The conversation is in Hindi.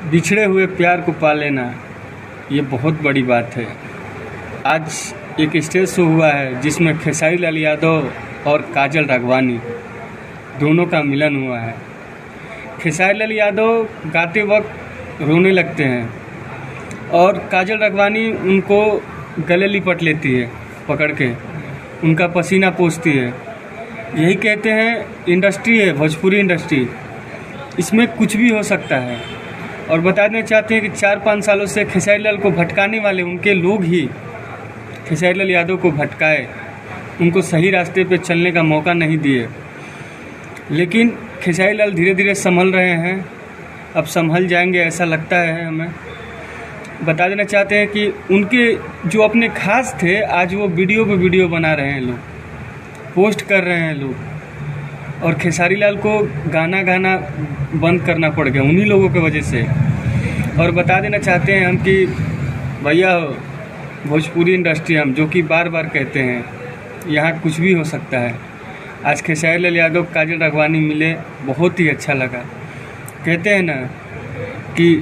बिछड़े हुए प्यार को पा लेना ये बहुत बड़ी बात है। आज एक स्टेज शो हुआ है जिसमें खेसारी लाल यादव और काजल राघवानी दोनों का मिलन हुआ है। खेसारी लाल यादव गाते वक्त रोने लगते हैं और काजल राघवानी उनको गले लिपट लेती है, पकड़ के उनका पसीना पोंछती है। यही कहते हैं इंडस्ट्री है, भोजपुरी इंडस्ट्री, इसमें कुछ भी हो सकता है। और बता देना चाहते हैं कि 4-5 सालों से खेसारी लाल को भटकाने वाले उनके लोग ही खेसारी लाल यादव को भटकाए, उनको सही रास्ते पे चलने का मौका नहीं दिए। लेकिन खेसारी लाल धीरे धीरे संभल रहे हैं, अब संभल जाएंगे ऐसा लगता है हमें। बता देना चाहते हैं कि उनके जो अपने खास थे आज वो वीडियो पे वीडियो बना रहे हैं, लोग पोस्ट कर रहे हैं लोग, और खेसारी लाल को गाना बंद करना पड़ गया उन्हीं लोगों की वजह से। और बता देना चाहते हैं हम कि भैया भोजपुरी इंडस्ट्री हम जो कि बार बार कहते हैं यहाँ कुछ भी हो सकता है। आज खेसारी लाल यादव काजल राघवानी मिले, बहुत ही अच्छा लगा। कहते हैं ना कि